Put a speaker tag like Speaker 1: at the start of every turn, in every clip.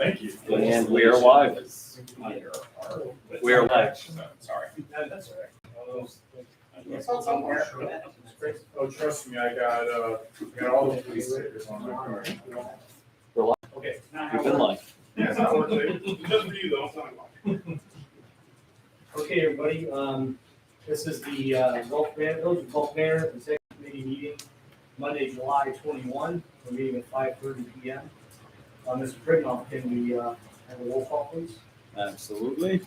Speaker 1: Thank you.
Speaker 2: And we are live. We are live.
Speaker 1: Sorry.
Speaker 3: That's all right.
Speaker 1: Oh, trust me, I got all the police stickers on my car.
Speaker 3: Okay.
Speaker 2: You've been live.
Speaker 1: Yeah, it's not worth it. Just for you though, it's not like.
Speaker 3: Okay, everybody, this is the Village of Gulf Manor Executive Committee meeting, Monday, July 21. We're meeting at 5:30 p.m. Mr. Pridnoff, can we have a roll call, please?
Speaker 2: Absolutely.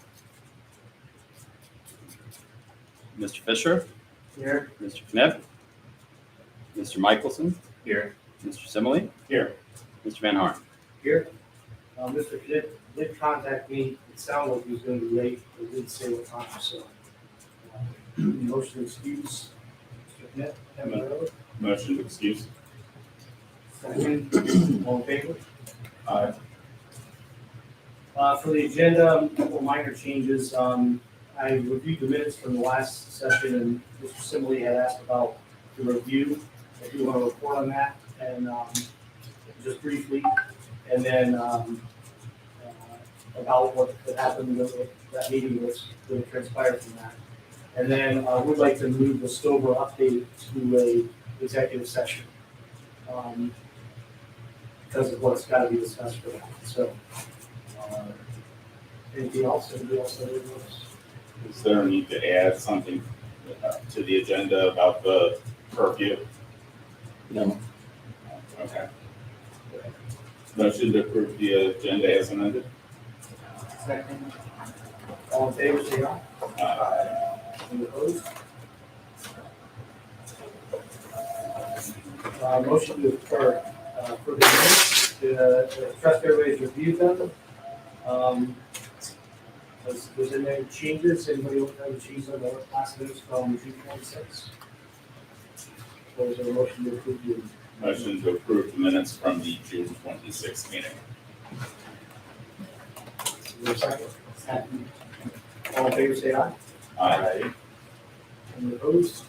Speaker 2: Mr. Fisher,
Speaker 3: Here.
Speaker 2: Mr. Knipp, Mr. Michelson,
Speaker 1: Here.
Speaker 2: Mr. Simile,
Speaker 1: Here.
Speaker 2: Mr. Van Horn.
Speaker 3: Here. Mr. Knipp did contact me. It sounded like he was going to be late, but didn't say what time, so. Motion to excuse. Mr. Knipp, have a vote.
Speaker 1: Motion to excuse.
Speaker 3: Second. All in favor?
Speaker 1: Aye.
Speaker 3: For the agenda, a couple minor changes. I reviewed the minutes from the last session, and Mr. Simile had asked about the review. If you want to report on that, and just briefly, and then about what happened with that meeting, what's going to transpire from that. And then we'd like to move the Stover update to a executive session because of what's got to be discussed for that. So, anything else? Anybody else have anything else?
Speaker 4: Is there a need to add something to the agenda about the curfew?
Speaker 2: No.
Speaker 4: Okay. Motion to approve the agenda as amended?
Speaker 3: Second. All in favor, say aye. Any opposed? Motion to, for the minutes, to trust everybody's reviewed them. Was there any changes? Anybody else have any changes on the last minutes from June 26? Or is there a motion to approve the?
Speaker 4: Motion to approve the minutes from the June 26th meeting.
Speaker 3: Is there a second? Second. All in favor, say aye.
Speaker 4: Aye.
Speaker 3: Any opposed?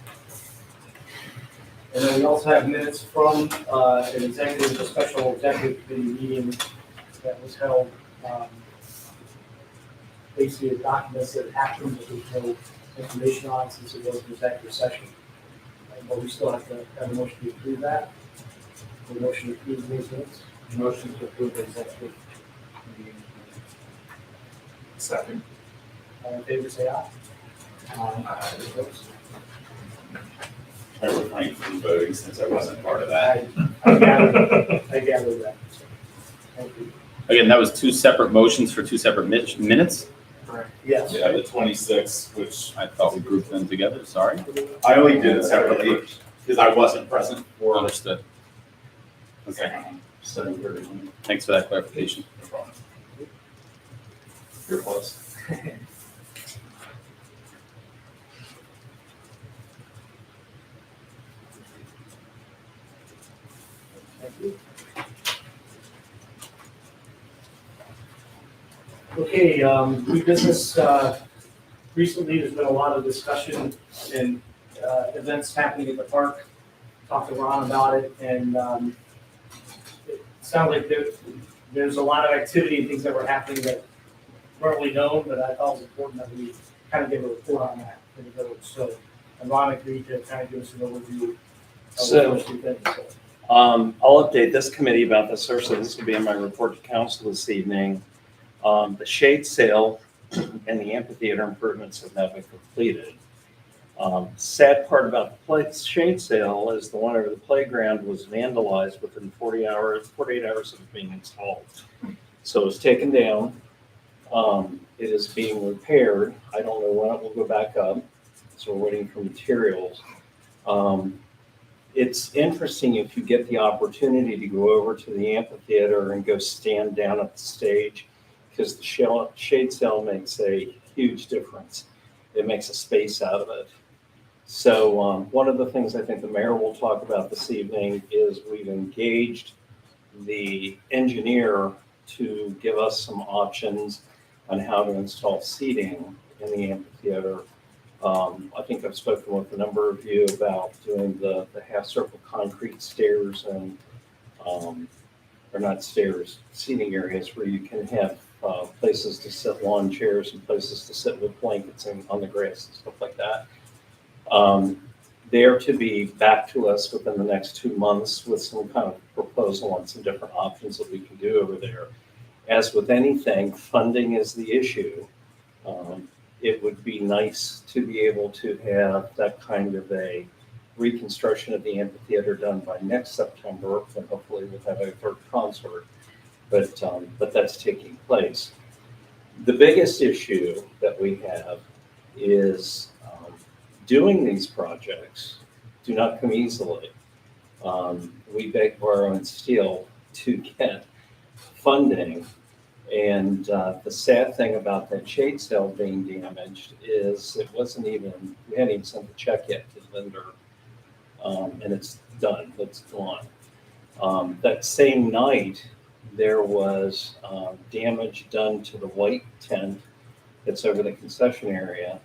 Speaker 3: And then we also have minutes from an executive, a special executive committee meeting that was held. Basically, documents that happened, but there's no information on since it was an executive session. But we still have to have a motion to approve that. A motion to approve these minutes.
Speaker 1: Motion to approve the executive meeting. Second.
Speaker 3: All in favor, say aye.
Speaker 1: Aye.
Speaker 3: Opposed?
Speaker 4: I refrained from voting since I wasn't part of that.
Speaker 3: I gathered that. Thank you.
Speaker 2: Again, that was two separate motions for two separate minutes.
Speaker 3: Correct. Yes.
Speaker 4: Yeah, the 26th, which
Speaker 2: I thought we grouped them together, sorry.
Speaker 4: I only did it separately because I wasn't present for.
Speaker 2: Understood. Okay,
Speaker 4: So,
Speaker 2: thanks for that clarification.
Speaker 4: no problem.
Speaker 1: You're close.
Speaker 3: Thank you. Okay, new business, recently there's been a lot of discussion and events happening at the park. Talked to Ron about it, and it sounds like there's a lot of activity and things that were happening that weren't really known, but I thought it was important that we kind of give a report on that in the village. So, and Ron agreed to kind of give us an overview of
Speaker 5: So-
Speaker 3: what those things. So,
Speaker 5: I'll update this committee about this, sir, so this will be in my report to council this evening. The shade sale and the amphitheater improvements have now been completed. Sad part about the shade sale is the one over the playground was vandalized within 48 hours of it being installed. So it was taken down. It is being repaired. I don't know when it will go back up, so we're waiting for materials. It's interesting if you get the opportunity to go over to the amphitheater and go stand down at the stage, because the shade cell makes a huge difference. It makes a space out of it. So one of the things I think the mayor will talk about this evening is we've engaged the engineer to give us some options on how to install seating in the amphitheater. I think I've spoken with a number of you about doing the half circle concrete stairs and or not stairs, seating areas where you can have places to sit, lawn chairs and places to sit with blankets and on the grass and stuff like that. They are to be back to us within the next 2 months with some kind of proposal on some different options that we can do over there. As with anything, funding is the issue. It would be nice to be able to have that kind of a reconstruction of the amphitheater done by next September, and hopefully we'll have a third concert. But that's taking place. The biggest issue that we have is doing these projects do not come easily. We beg, borrow, and steal to get funding. And the sad thing about that shade sail being damaged is it wasn't even, we hadn't even sent the check yet to the vendor. And it's done, it's gone. That same night, there was damage done to the white tent that's over the concession area.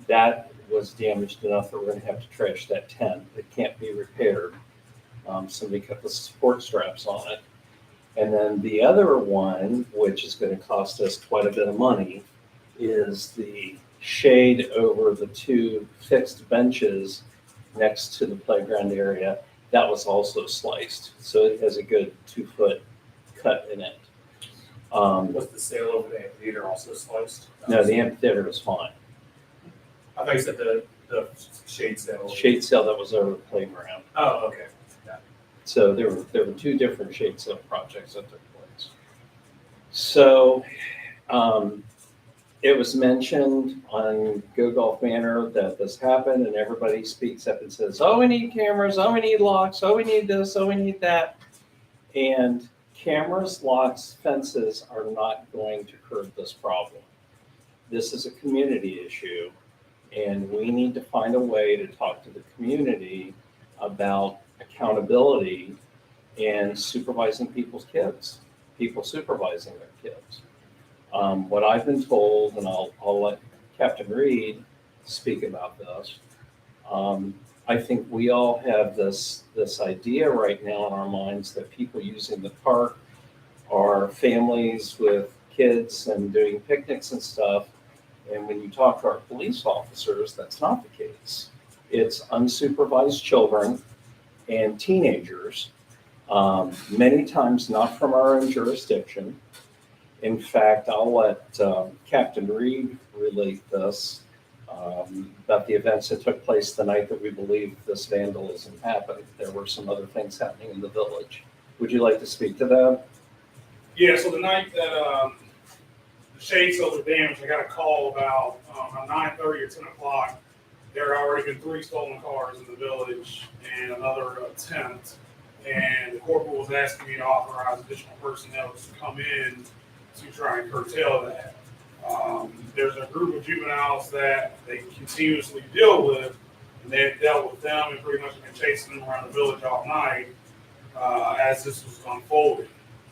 Speaker 5: That was damaged enough that we're gonna have to trash that tent. It can't be repaired. Somebody cut the support straps on it. And then the other one, which is gonna cost us quite a bit of money, is the shade over the 2 fixed benches next to the playground area. That was also sliced, so it has a good 2-foot cut in it.
Speaker 1: Was the sail over the amphitheater also sliced?
Speaker 5: No, the amphitheater is fine.
Speaker 1: I thought you said the shade sail.
Speaker 5: Shade sail that was over the playground.
Speaker 1: Oh, okay.
Speaker 5: So there were 2 different shade sail projects that took place. So it was mentioned on Go Golf Manor that this happened, and everybody speaks up and says, oh, we need cameras, oh, we need locks, oh, we need this, oh, we need that. And cameras, locks, fences are not going to curb this problem. This is a community issue, and we need to find a way to talk to the community about accountability and supervising people's kids, people supervising their kids. What I've been told, and I'll let Captain Reed speak about this, I think we all have this idea right now in our minds that people using the park are families with kids and doing picnics and stuff. And when you talk to our police officers, that's not the case. It's unsupervised children and teenagers, many times not from our own jurisdiction. In fact, I'll let Captain Reed relate this about the events that took place the night that we believe this vandalism happened. There were some other things happening in the village. Would you like to speak to that?
Speaker 6: Yeah, so the night that the shade sails were damaged, I got a call about around 9:30 or 10 o'clock. There had already been 3 stolen cars in the village and another attempt. And the corporal was asking me to authorize additional personnel to come in to try and curtail that. There's a group of juveniles that they continuously deal with, and they had dealt with them and pretty much been chasing them around the village all night as this was unfolding.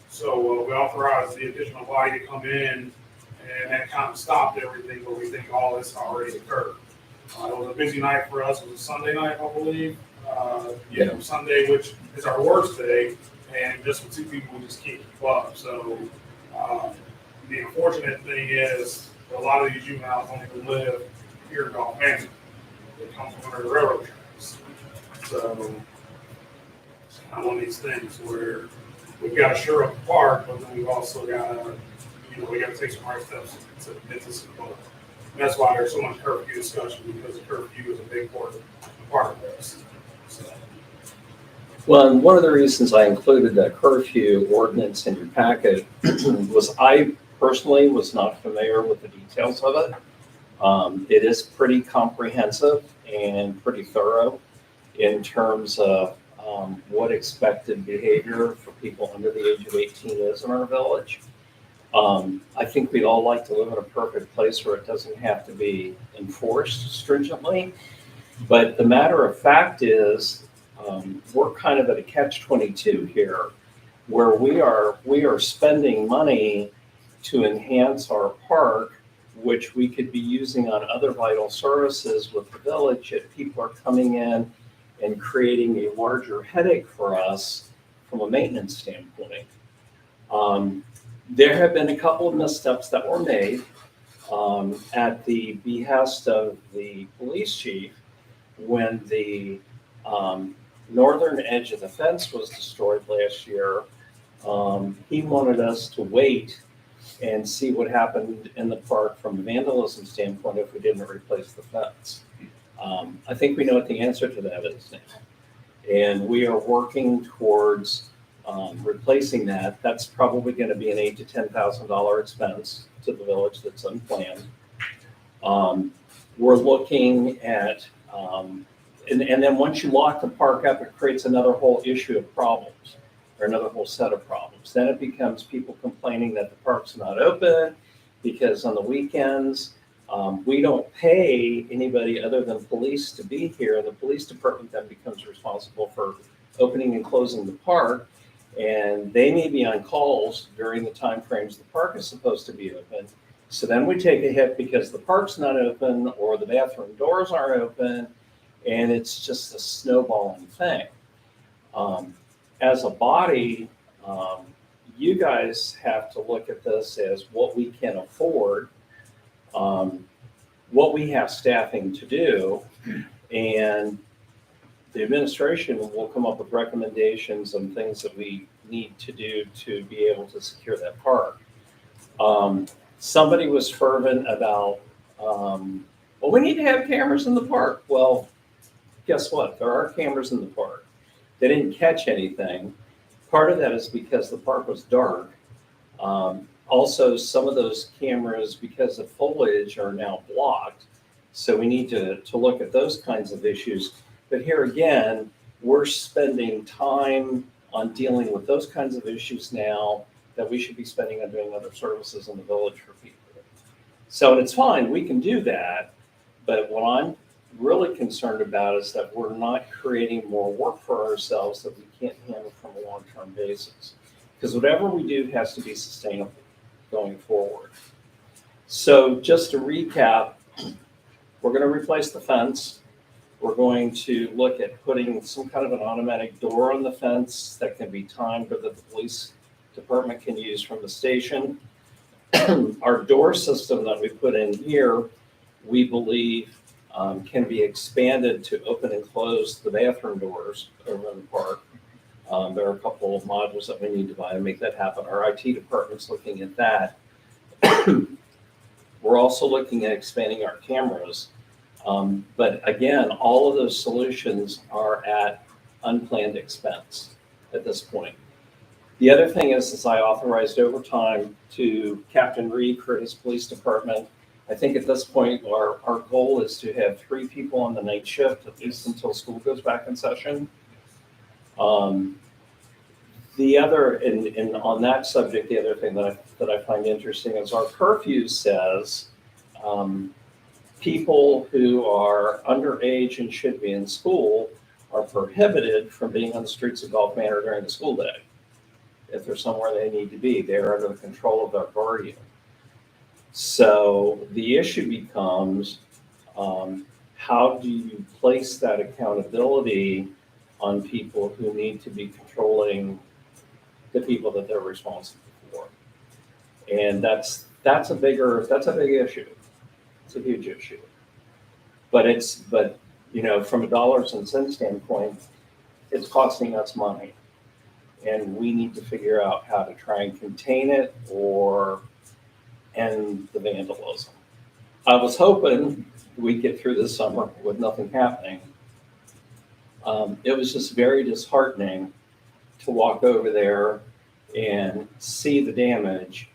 Speaker 6: So we authorized the additional body to come in, and that kind of stopped everything, but we think all this already occurred. It was a busy night for us. It was a Sunday night, I believe. Sunday, which is our worst day, and just with 2 people, we just can't keep up. So the unfortunate thing is a lot of these juveniles don't even live here in Golf Manor. They come from under the railroad tracks. So it's kind of one of these things where we've got to shore up the park, but then we've also got to, we got to take some right steps to get this involved. And that's why there's so much curfew discussion, because the curfew is a big part of this. So.
Speaker 5: Well, and one of the reasons I included that curfew ordinance in your packet was I personally was not familiar with the details of it. It is pretty comprehensive and pretty thorough in terms of what expected behavior for people under the age of 18 is in our village. I think we'd all like to live in a perfect place where it doesn't have to be enforced stringently. But the matter of fact is, we're kind of at a catch-22 here, where we are spending money to enhance our park, which we could be using on other vital services with the village, yet people are coming in and creating a larger headache for us from a maintenance standpoint. There have been a couple of missteps that were made at the behest of the police chief when the northern edge of the fence was destroyed last year. He wanted us to wait and see what happened in the park from a vandalism standpoint if we didn't replace the fence. I think we know what the answer to that is now. And we are working towards replacing that. That's probably going to be an $8,000 to $10,000 expense to the village that's unplanned. We're looking at, and then once you lock the park up, it creates another whole issue of problems, or another whole set of problems. Then it becomes people complaining that the park's not open because on the weekends, we don't pay anybody other than police to be here. And the police department then becomes responsible for opening and closing the park. And they may be on calls during the time frames the park is supposed to be open. So then we take a hit because the park's not open or the bathroom doors aren't open. And it's just a snowballing thing. As a body, you guys have to look at this as what we can afford, what we have staffing to do, and the administration will come up with recommendations on things that we need to do to be able to secure that park. Somebody was fervent about, well, we need to have cameras in the park. Well, guess what? There are cameras in the park. They didn't catch anything. Part of that is because the park was dark. Also, some of those cameras, because of foliage, are now blocked. So we need to look at those kinds of issues. But here again, we're spending time on dealing with those kinds of issues now that we should be spending on doing other services in the village for people. So it's fine, we can do that. But what I'm really concerned about is that we're not creating more work for ourselves that we can't handle from a long-term basis. Because whatever we do has to be sustainable going forward. So just to recap, we're going to replace the fence. We're going to look at putting some kind of an automatic door on the fence that can be timed or that the police department can use from the station. Our door system that we put in here, we believe can be expanded to open and close the bathroom doors over in the park. There are a couple of modules that we need to buy to make that happen. Our IT department's looking at that. We're also looking at expanding our cameras. But again, all of those solutions are at unplanned expense at this point. The other thing is I authorized overtime to Captain Reed for his police department. I think at this point, our goal is to have 3 people on the night shift, at least until school goes back in session. The other, and on that subject, the other thing that I find interesting is our curfew says people who are underage and should be in school are prohibited from being on the streets of Gulf Manor during the school day. If they're somewhere they need to be, they're under the control of their guardian. So the issue becomes, how do you place that accountability on people who need to be controlling the people that they're responsible for? And that's a big issue. It's a huge issue. But you know, from a dollars and cents standpoint, it's costing us money. And we need to figure out how to try and contain it or end the vandalism. I was hoping we'd get through this summer with nothing happening. It was just very disheartening to walk over there and see the damage.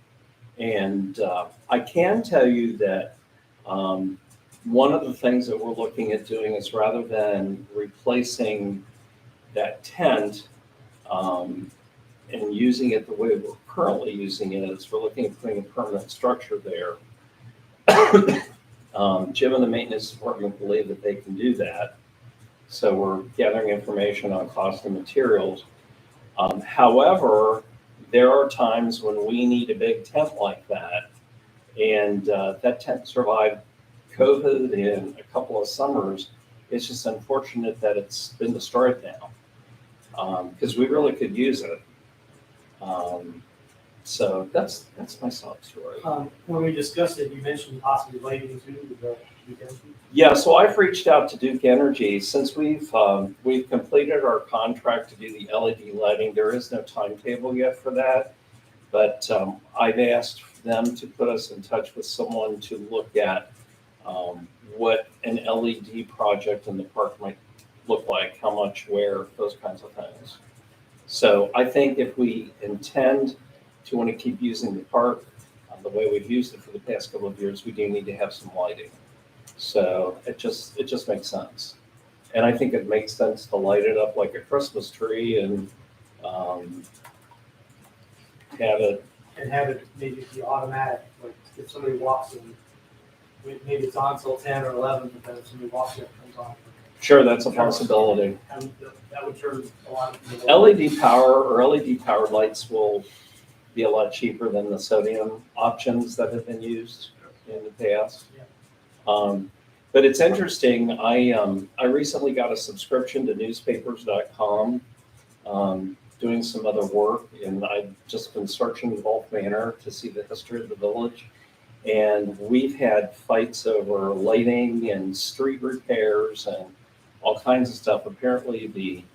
Speaker 5: And I can tell you that one of the things that we're looking at doing is, rather than replacing that tent and using it the way we're currently using it, is we're looking at putting a permanent structure there. Jim and the maintenance department believe that they can do that. So we're gathering information on cost and materials. However, there are times when we need a big tent like that. And that tent survived COVID and a couple of summers. It's just unfortunate that it's been destroyed now, because we really could use it. So that's my sob story.
Speaker 3: When we discussed it, you mentioned possibly lighting too, with the weekend.
Speaker 5: Yeah, so I've reached out to Duke Energy since we've completed our contract to do the LED lighting. There is no timetable yet for that, but I've asked them to put us in touch with someone to look at what an LED project in the park might look like, how much, where, those kinds of things. So I think if we intend to want to keep using the park the way we've used it for the past couple of years, we do need to have some lighting. So it just makes sense. And I think it makes sense to light it up like a Christmas tree and have it.
Speaker 3: And have it maybe be automatic, like if somebody walks in, maybe it's on till 10 or 11, but then if somebody walks in, it comes on.
Speaker 5: Sure, that's a possibility.
Speaker 3: And that would turn a lot of people.
Speaker 5: LED power or LED powered lights will be a lot cheaper than the sodium options that have been used in the past. But it's interesting. I recently got a subscription to newspapers.com, doing some other work, and I've just been searching Gulf Manor to see the history of the village. And we've had fights over lighting and street repairs and all kinds of stuff. Apparently,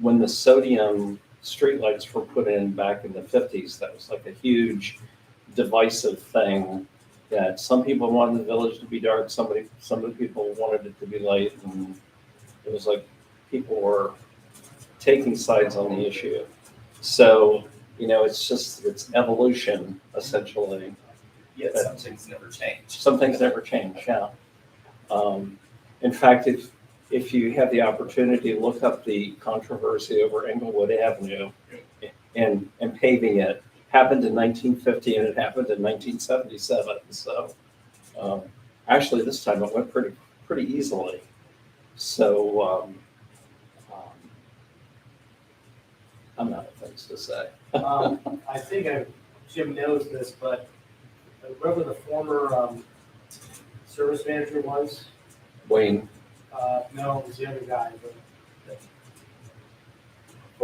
Speaker 5: when the sodium streetlights were put in back in the 50s, that was like a huge divisive thing. That some people wanted the village to be dark, some of the people wanted it to be light, and it was like people were taking sides on the issue. So, it's evolution, essentially.
Speaker 2: Yet some things never change.
Speaker 5: Some things never change, yeah. In fact, if you have the opportunity to look up the controversy over Englewood Avenue and paving it, happened in 1950 and it happened in 1977. So actually this time it went pretty easily. So I'm out of things to say.
Speaker 3: I think Jim knows this, but whoever the former service manager was,
Speaker 5: Wayne,
Speaker 3: no, it was the other guy, but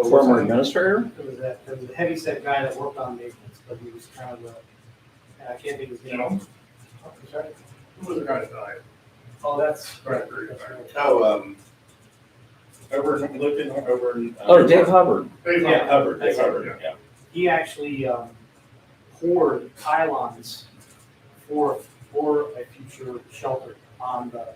Speaker 5: former administrator?
Speaker 3: there was a heavyset guy that worked on maintenance, but he was kind of I can't think of his name.
Speaker 1: No.
Speaker 3: I'm sorry?
Speaker 1: Who was the guy that died?
Speaker 3: Oh, that's
Speaker 1: Right.
Speaker 3: that's right.
Speaker 4: Oh, over in.
Speaker 5: Oh, Dave Hubbard.
Speaker 3: Yeah.
Speaker 4: Hubbard,
Speaker 3: That's
Speaker 4: Dave Hubbard, yeah.
Speaker 3: He actually poured pylons for a future shelter on the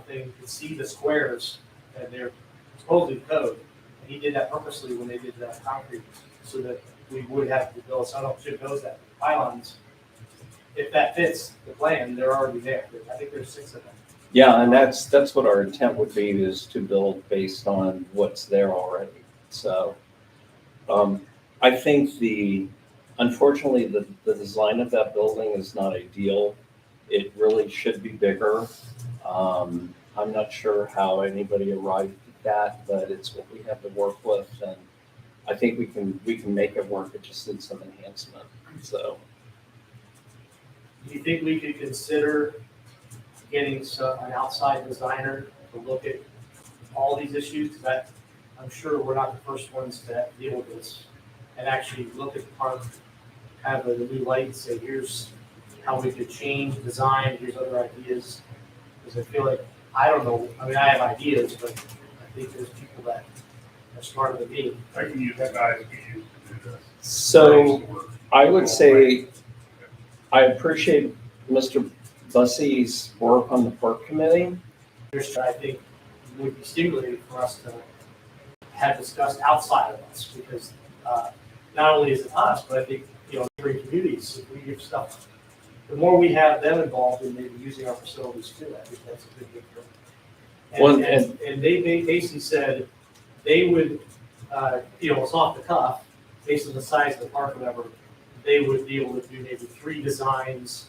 Speaker 3: thing. You could see the squares, and they're supposedly code. And he did that purposely when they did that concrete, so that we would have to build. So I don't know if Chip knows that pylons, if that fits the plan, they're already there. I think there's 6 of them.
Speaker 5: Yeah, and that's what our intent would be, is to build based on what's there already. So I think unfortunately the design of that building is not ideal. It really should be bigger. I'm not sure how anybody arrived at that, but it's what we have to work with, and I think we can make it work. It just needs some enhancement. So
Speaker 3: Do you think we could consider getting an outside designer to look at all these issues? Because I'm sure we're not the first ones to deal with this, and actually look at the park, have a new light, and say, here's how we could change design, here's other ideas. Because I feel like, I don't know, I mean, I have ideas, but I think there's people that are smarter than me.
Speaker 1: I can use the guys we use to do this.
Speaker 5: So I would say I appreciate Mr. Bussey's work on the park committee.
Speaker 3: I think would be stimulating for us to have discussed outside of us, because not only is it us, but I think, neighboring communities, if we give stuff, the more we have them involved in maybe using our facilities too, I think that's a good thing for them. And they basically said they would, it's off the cuff, based on the size of the park, or whatever, they would be able to do maybe 3 designs,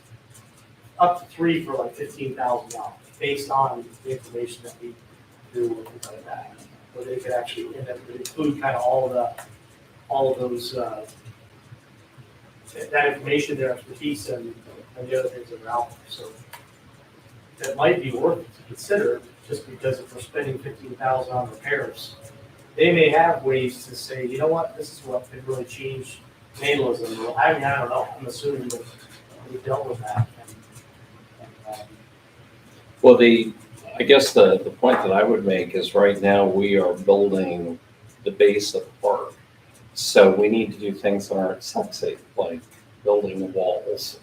Speaker 3: up to 3 for like $15,000, based on the information that we do and things like that. Where they could actually, and that would include kind of all of those, that information, their expertise, and the other things that are out there. So that might be worth it to consider, just because if we're spending $15,000 on repairs, they may have ways to say, you know what, this is what could really change vandalism, I mean, I don't know, I'm assuming that we dealt with that.
Speaker 5: Well, I guess the point that I would make is right now we are building the base of the park. So we need to do things that aren't sexy, like building the walls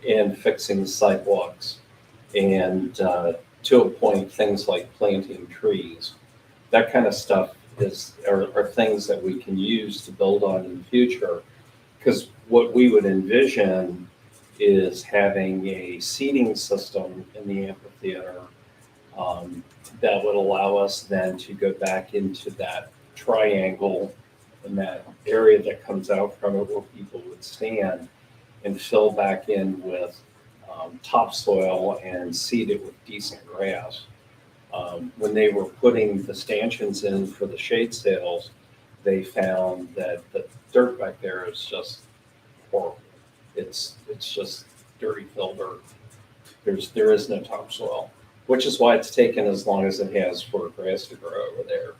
Speaker 5: and fixing the sidewalks. And to a point, things like planting trees. That kind of stuff are things that we can use to build on in the future. Because what we would envision is having a seating system in the amphitheater that would allow us then to go back into that triangle in that area that comes out from it where people would stand and fill back in with topsoil and seed it with decent grass. When they were putting the stanchions in for the shade sails, they found that the dirt back there is just horrible. It's just dirty fill dirt. There is no topsoil, which is why it's taken as long as it has for grass to grow over there.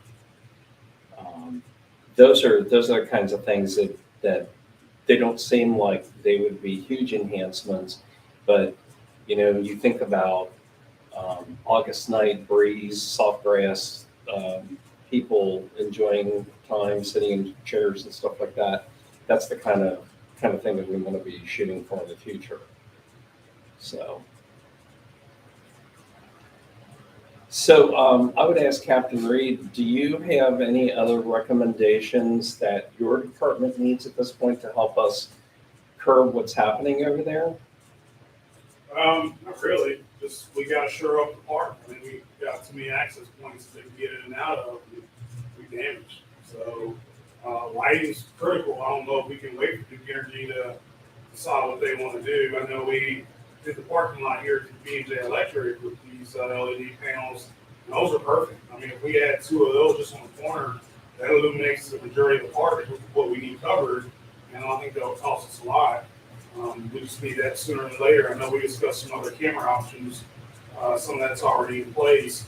Speaker 5: Those are the kinds of things that they don't seem like they would be huge enhancements, but you think about August night breeze, soft grass, people enjoying time sitting in chairs and stuff like that. That's the kind of thing that we want to be shooting for in the future. So I would ask Captain Reed, do you have any other recommendations that your department needs at this point to help us curb what's happening over there?
Speaker 6: Not really. Just we got to shore up the park. I mean, we got too many access points to get in and out of. We damaged. So lighting's critical. I don't know if we can wait for Duke Energy to decide what they want to do. I know we did the parking lot here at B&J Electric with these LED panels. And those are perfect. I mean, if we had 2 of those just on the corner, that illuminates the majority of the park, with what we need covered. And I don't think that would cost us a lot. We just need that sooner than later. I know we discussed some other camera options. Some of that's already in place.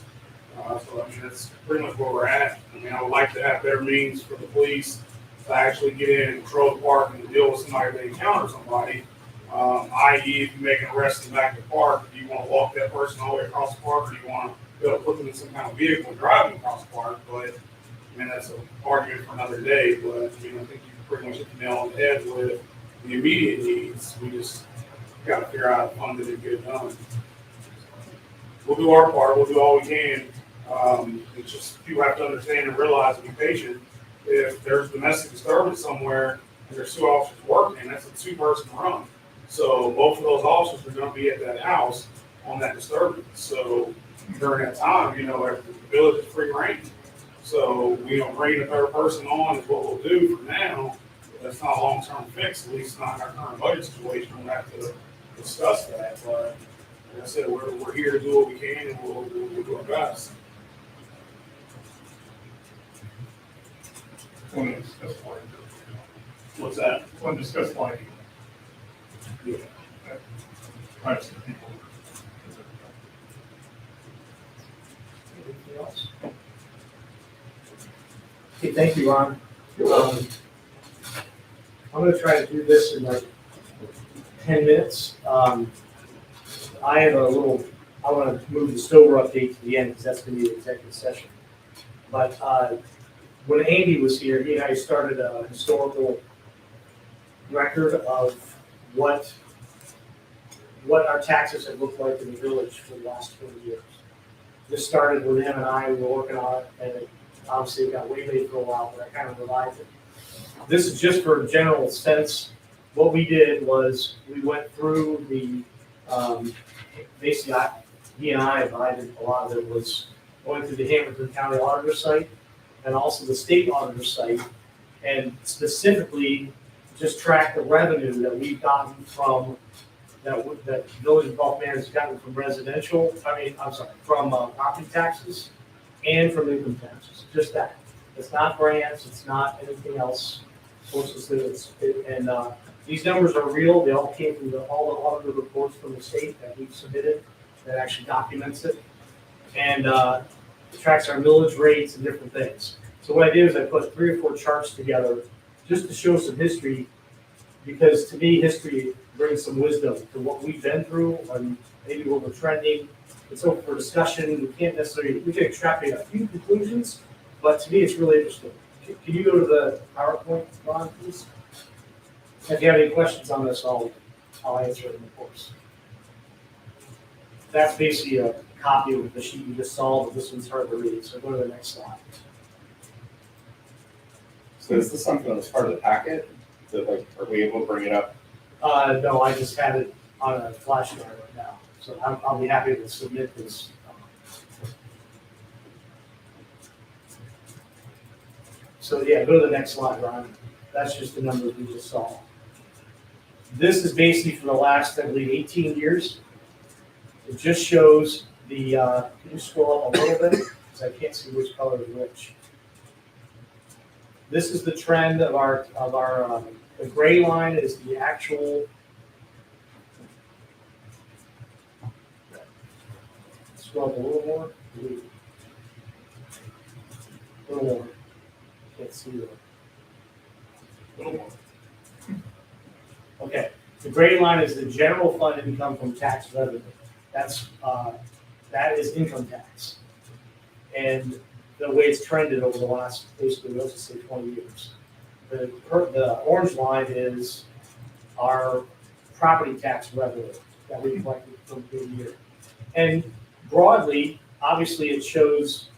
Speaker 6: So, I mean, that's pretty much where we're at. I mean, I would like to have better means for the police to actually get in and control the park and to deal with somebody if they encounter somebody. I.e., if you make an arrest in the back of the park, do you want to walk that person all the way across the park, or do you want to be able to put them in some kind of vehicle and drive them across the park? But, I mean, that's an argument for another day. But, I mean, I think you pretty much hit the nail on the head with the immediate needs. We just got to figure out how to fund it and get it done. We'll do our part. We'll do all we can. It's just people have to understand and realize and be patient. If there's domestic disturbance somewhere and there's 2 officers working, that's a 2-person run. So both of those officers are going to be at that house on that disturbance. So during that time, the village is free reign. So bringing a 3rd person on is what we'll do for now. That's not a long-term fix, at least not in our current budget situation. We'll have to discuss that. But like I said, we're here to do what we can, and we'll do our best.
Speaker 1: Want to discuss lighting?
Speaker 6: What's that?
Speaker 1: Want to discuss lighting?
Speaker 6: Yeah.
Speaker 1: Privacy of people.
Speaker 3: Anything else? Okay, thank you, Ron. I'm going to try to do this in like 10 minutes. I want to move the Stover update to the end because that's going to be the executive session. But when Andy was here, he and I started a historical record of what our taxes have looked like in the village for the last 20 years. This started with him and I, we were working on it, and it obviously got way late for a while, but I kind of revised it. This is just for a general sense. What we did was we went through the, basically he and I divided a lot of it was going through the Hamilton County Auditor site and also the state auditor site, and specifically just track the revenue that we've gotten from that Village of Gulf Manor has gotten from from property taxes and from income taxes. Just that. It's not grants. It's not anything else. These numbers are real. They all came from all the auditor reports from the state that we've submitted that actually documents it. And it tracks our millage rates and different things. So what I did is I put 3 or 4 charts together just to show some history because to me, history brings some wisdom to what we've been through and maybe what we're trending. It's open for discussion. We can't necessarily, we can extrapolate a few conclusions, but to me, it's really interesting. Can you go to the PowerPoint, Ron, please? If you have any questions on this, I'll answer them, of course. That's basically a copy of the sheet you just saw, but this one's hard to read, so go to the next slide.
Speaker 4: So is this something that's part of the packet? That like, are we able to bring it up?
Speaker 3: No, I just had it on a flash drive right now, so I'll be happy to submit this. So yeah, go to the next slide, Ron. That's just the numbers we just saw. This is basically for the last, I believe, 18 years. It just shows the, can you scroll up a little bit? Because I can't see which color is which. This is the trend of our, the gray line is the actual. Scroll up a little more. A little more. Can't see it.
Speaker 6: A little more.
Speaker 3: Okay, the gray line is the general fund income from tax revenue. That's, that is income tax. And the way it's trended over the last, basically, let's just say 20 years. The orange line is our property tax revenue that we collected from the year. And broadly, obviously, it shows,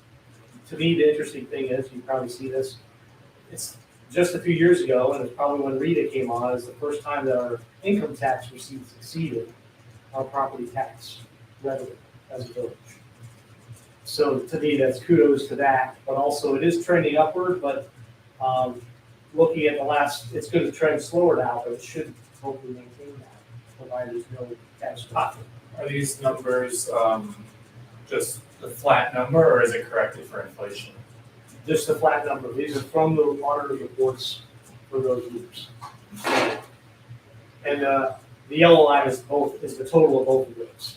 Speaker 3: to me, the interesting thing is, you probably see this, it's just a few years ago, and it's probably when Rita came on, is the first time that our income tax receipts exceeded our property tax revenue as a village. So to me, that's kudos to that, but also it is trending upward, but looking at the last, it's going to trend slower now, but it should hopefully maintain that, provided there's no catastrophe.
Speaker 1: Are these numbers just the flat number, or is it corrected for inflation?
Speaker 3: Just the flat number. These are from the auditor reports for those years. And the yellow line is the total of both of those.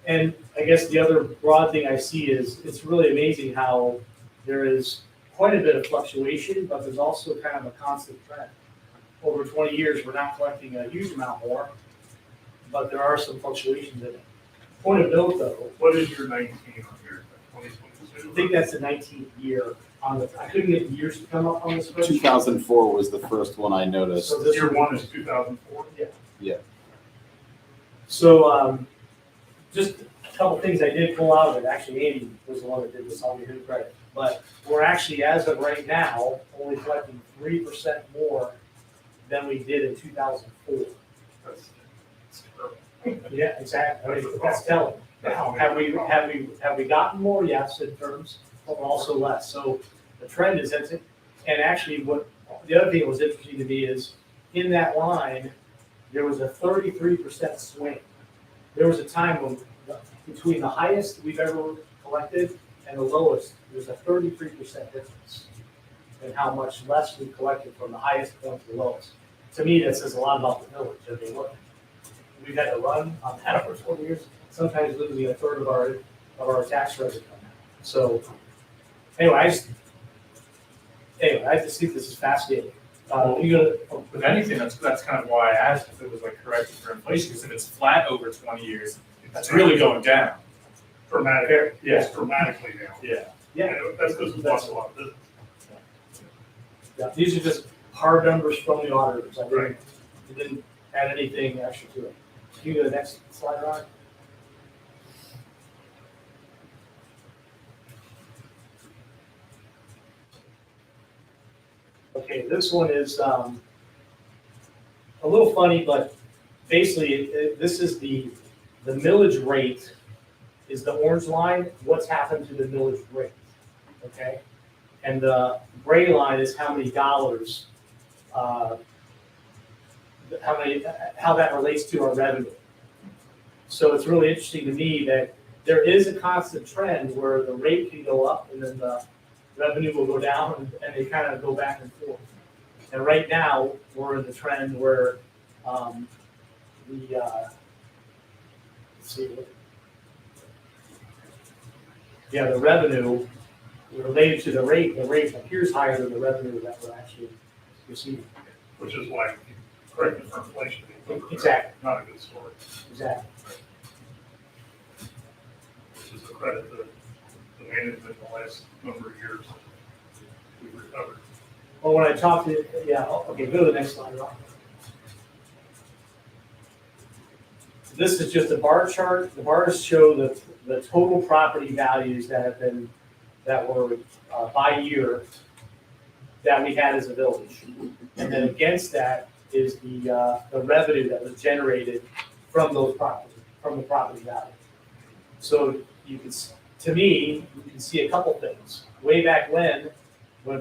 Speaker 3: And I guess the other broad thing I see is it's really amazing how there is quite a bit of fluctuation, but there's also kind of a constant trend. Over 20 years, we're not collecting a huge amount more, but there are some fluctuations in it. Point of note, though,
Speaker 6: What is your 19 on here?
Speaker 3: I
Speaker 6: 2022?
Speaker 3: think that's the 19th year on the, I couldn't get years to come up on this spreadsheet.
Speaker 7: 2004 was the first one I noticed.
Speaker 3: So this
Speaker 6: Year one is 2004?
Speaker 3: Yeah. So, just a couple things I did pull out of it. Actually, Andy was the one that did this, I'll give him credit. But we're actually, as of right now, only collecting 3% more than we did in 2004.
Speaker 6: That's terrible.
Speaker 3: Yeah, exactly. I mean, that's telling. Now, have we gotten more? Yes, in terms, but also less. So the trend is that's it. And actually, what the other thing that was interesting to me is in that line, there was a 33% swing. There was a time when between the highest we've ever collected and the lowest, there's a 33% difference in how much less we collected from the highest point to the lowest. To me, that says a lot about the village. I mean, look, we've had to run on that for 20 years, sometimes losing a third of our tax revenue. So, anyway, I just think this is fascinating.
Speaker 1: With anything, that's kind of why I asked if it was like corrected for inflation, because if it's flat over 20 years, that's really going down.
Speaker 6: Dramatic,
Speaker 1: Yeah.
Speaker 6: yes, dramatically down.
Speaker 1: Yeah.
Speaker 3: Yeah,
Speaker 6: That's because we lost a lot of business.
Speaker 3: yeah, these are just hard numbers from the auditors. I didn't add anything extra to it. Can you go to the next slide, Ron? Okay, this one is a little funny, but basically, this is the millage rate is the orange line. What's happened to the millage rate? Okay, and the gray line is how many dollars, how that relates to our revenue. So it's really interesting to me that there is a constant trend where the rate can go up and then the revenue will go down and they kind of go back and forth. And right now, we're in the trend where let's see, the revenue related to the rate appears higher than the revenue that we're actually receiving.
Speaker 6: Which is why corrected for inflation.
Speaker 3: Exactly.
Speaker 6: Not a good story,
Speaker 3: Exactly.
Speaker 6: which is a credit to the management in the last number of years. We've recovered.
Speaker 3: Well, when I talked to, yeah, okay, go to the next slide, Rob. This is just a bar chart. The bars show the total property values that were by year that we had as a village. And then against that is the revenue that was generated from the property value. So you can, to me, you can see a couple things. Way back when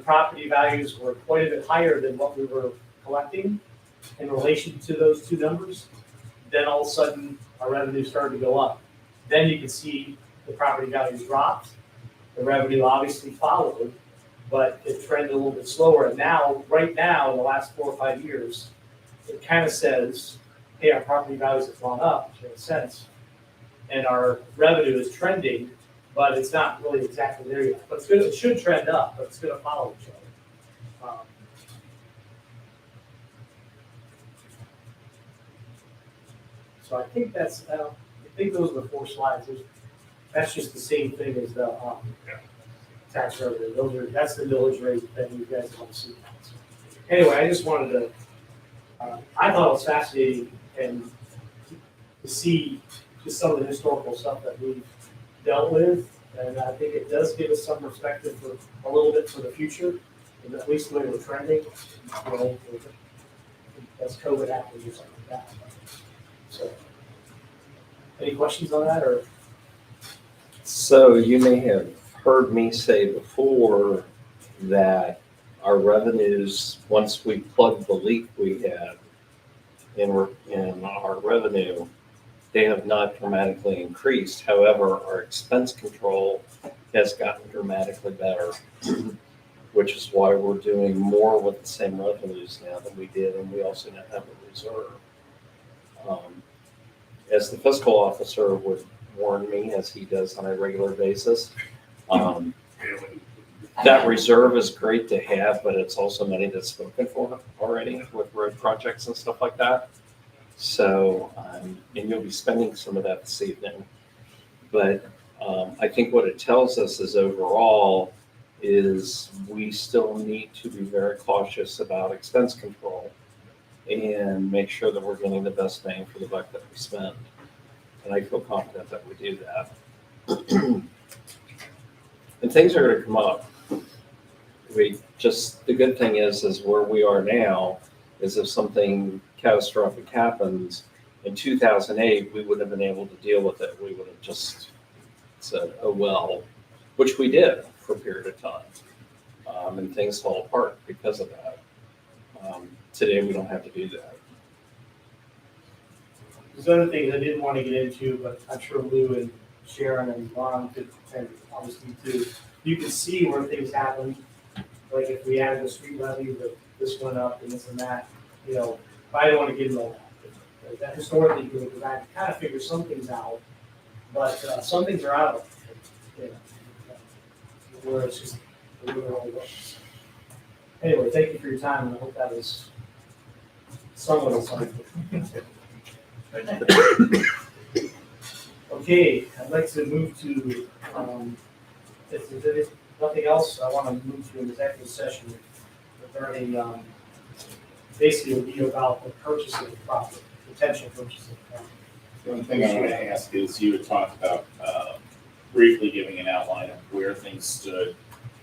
Speaker 3: property values were quite a bit higher than what we were collecting in relation to those two numbers, then all of a sudden our revenue started to go up. Then you can see the property values dropped. The revenue obviously followed, but it trended a little bit slower. And now, right now, in the last 4 or 5 years, it kind of says, hey, our property values have gone up, which makes sense. And our revenue is trending, but it's not really exactly there yet. But it should trend up, but it's going to follow each other. So I think I think those are the 4 slides. That's just the same thing as the tax revenue. That's the millage rate that you guys want to see. So anyway, I just wanted to, I thought it was fascinating and to see just some of the historical stuff that we've dealt with. And I think it does give us some perspective for a little bit for the future, and at least the way we're trending, you know, as COVID happens or something like that. So, any questions on that, or?
Speaker 5: So you may have heard me say before that our revenues, once we plug the leak we had in our revenue, they have not dramatically increased. However, our expense control has gotten dramatically better, which is why we're doing more with the same revenues now than we did, and we also now have a reserve. As the fiscal officer would warn me, as he does on a regular basis, that reserve is great to have, but it's also money that's spoken for already with road projects and stuff like that. So, and you'll be spending some of that this evening. But I think what it tells us is overall is we still need to be very cautious about expense control and make sure that we're getting the best bang for the buck that we spend. And I feel confident that we do that. And things are going to come up. The good thing is where we are now is if something catastrophic happens in 2008, we wouldn't have been able to deal with it. We would have just said, oh, well, which we did for a period of time. And things fall apart because of that. Today, we don't have to do that.
Speaker 3: There's other things I didn't want to get into, but I'm sure Lou and Sharon and Ron could, and obviously too. You can see where things happen. Like if we added a street levy, but this went up and this and that, you know, but I don't want to get into all that. That historically, because I kind of figure some things out, but some things are out of it. You know, where it's just the way it all works. Anyway, thank you for your time, and I hope that was somewhat insightful. Okay, I'd like to move to, if there's nothing else, I want to move to an executive session regarding, basically it would be about the purchase of the property, potential purchase of the property.
Speaker 4: The one thing I want to ask is, you had talked about briefly giving an outline of where things stood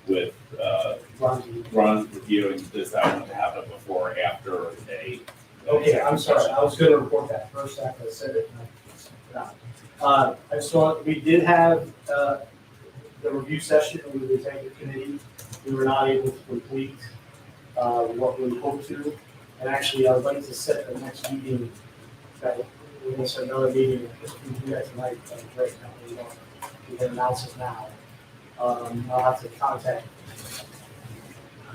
Speaker 4: with Ron reviewing, does that want to happen before or after a?
Speaker 3: Okay, I'm sorry, I was gonna report that first after I said it, and I forgot. I saw, we did have, the review session with the executive committee. We were not able to complete, what we hoped to. And actually, I would like to set the next meeting, that we're gonna set another meeting, if we do that tonight, right now, we can announce it now. I'll have to contact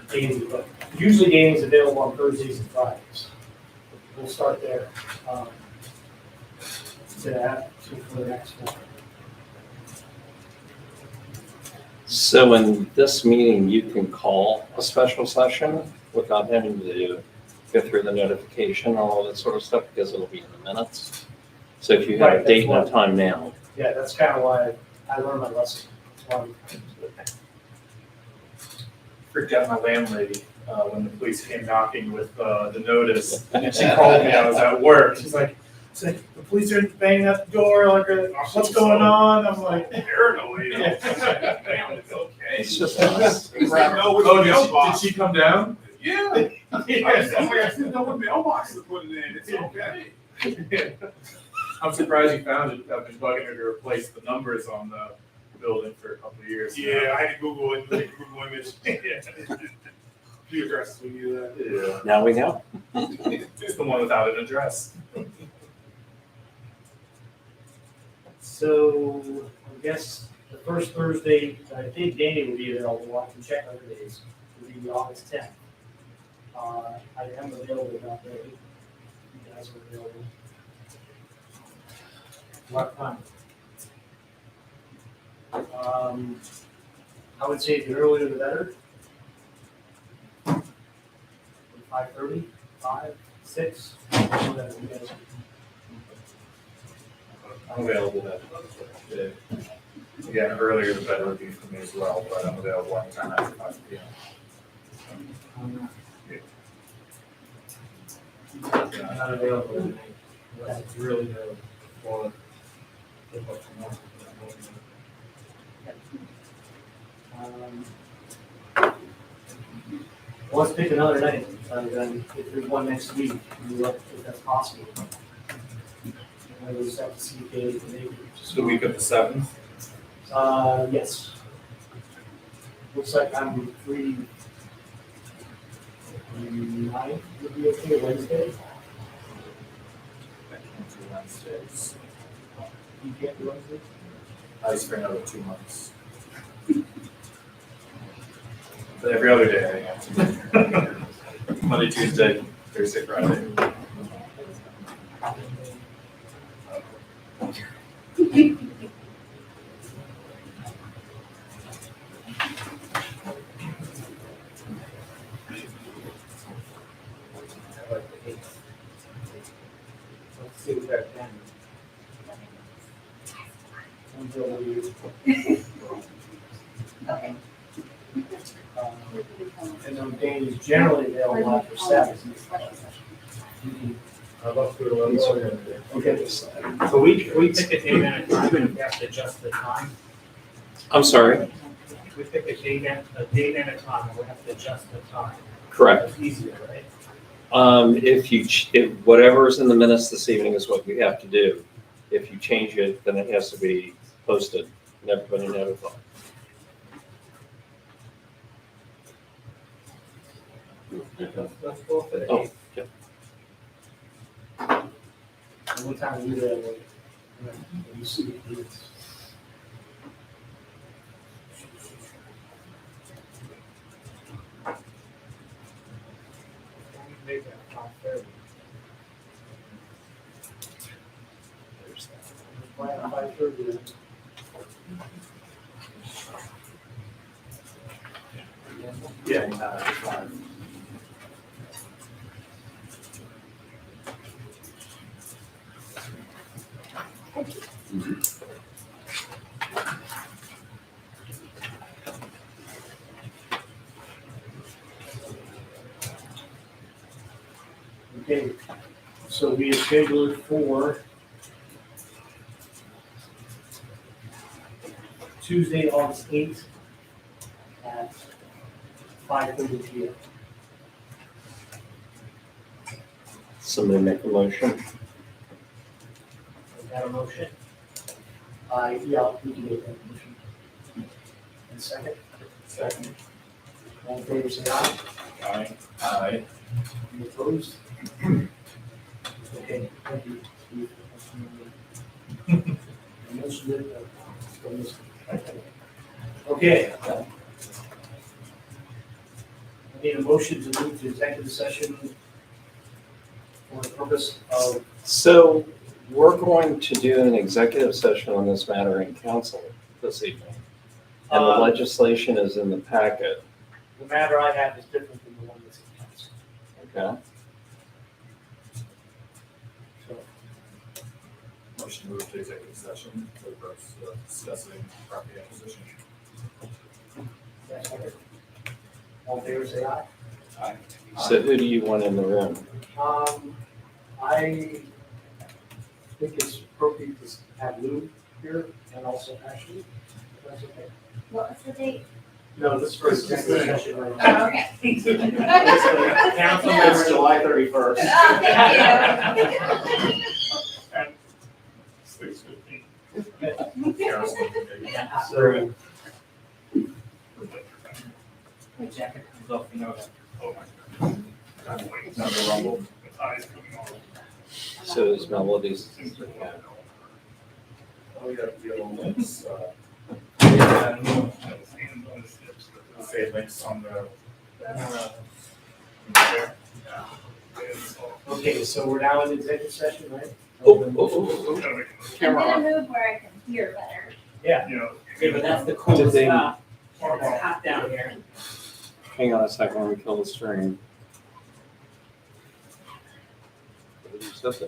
Speaker 3: Danny, but usually Danny's available on Thursdays and Fridays. We'll start there, for the next one.
Speaker 5: So in this meeting, you can call a special session without having to go through the notification and all that sort of stuff because it'll be in the minutes. So if you have a
Speaker 3: Right,
Speaker 5: date and
Speaker 3: that's
Speaker 5: a time now,
Speaker 3: Yeah, that's kind of why I learned my lesson. That's why
Speaker 1: Freaked out my landlady, when the police came knocking with, the notice. And she called me, I was at work. She's like, the police are banging at the door, like, what's going on? I'm like,
Speaker 6: Paranoid.
Speaker 1: Yeah.
Speaker 6: Damn, it's okay.
Speaker 5: it's just us.
Speaker 6: You never know which
Speaker 1: oh, did
Speaker 6: mailbox.
Speaker 1: she come down?
Speaker 6: Yeah. I still know what mailbox to put it in. It's okay.
Speaker 1: I'm surprised you found it. I've been bugging her to replace the numbers on the building for a couple of years. now.
Speaker 6: Yeah, I had to Google it, look at Google image. Few addresses, we knew that.
Speaker 1: Yeah.
Speaker 5: Now we know.
Speaker 1: It's the one without an address.
Speaker 3: So I guess the first Thursday, I think Danny will be available. We'll have to check other days. It'll be August 10th. I am available that day. You guys are available. What time? I would say the earlier the better. 5:30, 5, 6, whatever you guys.
Speaker 1: I'm available that day. Again, earlier the better would be for me as well, but I'm available anytime after 5 p.m.
Speaker 3: I'm not available. That's really good.
Speaker 1: Well,
Speaker 3: Well, let's pick another night, then if there's one next week, if that's possible. I just have to see if they can make it.
Speaker 1: just the week of the 7th.
Speaker 3: Yes. Looks like I'm free. 9 would be okay, Wednesday.
Speaker 1: I can't do Wednesdays.
Speaker 3: You can't do Wednesday?
Speaker 1: I just for another 2 months. But every other day I am. Monday, Tuesday, Thursday, Friday.
Speaker 3: Let's see what that can. Until you. And then Dane is generally available after 7. Okay.
Speaker 8: So we pick a date and a time and we have to adjust the time.
Speaker 5: I'm sorry,
Speaker 8: We pick a date and a time and we have to adjust the time.
Speaker 5: correct.
Speaker 8: It's easier, right?
Speaker 5: If whatever's in the minutes this evening is what you have to do. If you change it, then it has to be posted and everybody notified.
Speaker 8: Let's go for the
Speaker 5: Oh,
Speaker 8: date.
Speaker 5: yeah.
Speaker 3: And what time are you there? When you see it?
Speaker 8: Make that 5:30.
Speaker 3: Plan on 5:30 then.
Speaker 1: Yeah, anytime after 5.
Speaker 3: Okay, so we are scheduled for Tuesday, August 8th at 5:30 p.m.
Speaker 5: Somebody make a motion.
Speaker 3: Is that a motion? Yeah, we can make that motion. And second,
Speaker 1: Second.
Speaker 3: all in favor, say aye.
Speaker 4: Aye.
Speaker 1: Aye.
Speaker 3: Any opposed? Okay, thank you. Steve. I mentioned it, but I missed it. Okay. I need a motion to move to executive session for the purpose of,
Speaker 5: So we're going to do an executive session on this matter in council this evening. And the legislation is in the packet,
Speaker 3: the matter I have is different than the one that's in council.
Speaker 5: okay?
Speaker 1: motion to move to executive session for the purpose of discussing property acquisition.
Speaker 3: All in favor, say aye.
Speaker 5: So who do you want in the room?
Speaker 3: I think it's appropriate to have Lou here and also Ashley, if that's okay.
Speaker 9: What was the date?
Speaker 3: No, this is for executive session right
Speaker 9: Oh,
Speaker 3: now.
Speaker 9: okay.
Speaker 3: Council member, July 31st.
Speaker 9: Oh, thank you.
Speaker 6: 6:15.
Speaker 3: So,
Speaker 8: My jacket comes off, you know that.
Speaker 6: Oh my God.
Speaker 1: Number rumble.
Speaker 6: The tie's coming off.
Speaker 5: So is Melody's.
Speaker 1: Oh, yeah, the other ones, say links on the.
Speaker 3: okay, so we're now in executive session, right?
Speaker 9: I'm in a mood where I can hear better.
Speaker 8: Okay, but that's the coolest
Speaker 5: they-
Speaker 8: spot. It's hot down here.
Speaker 5: Hang on a second, let me kill the stream. What did you say?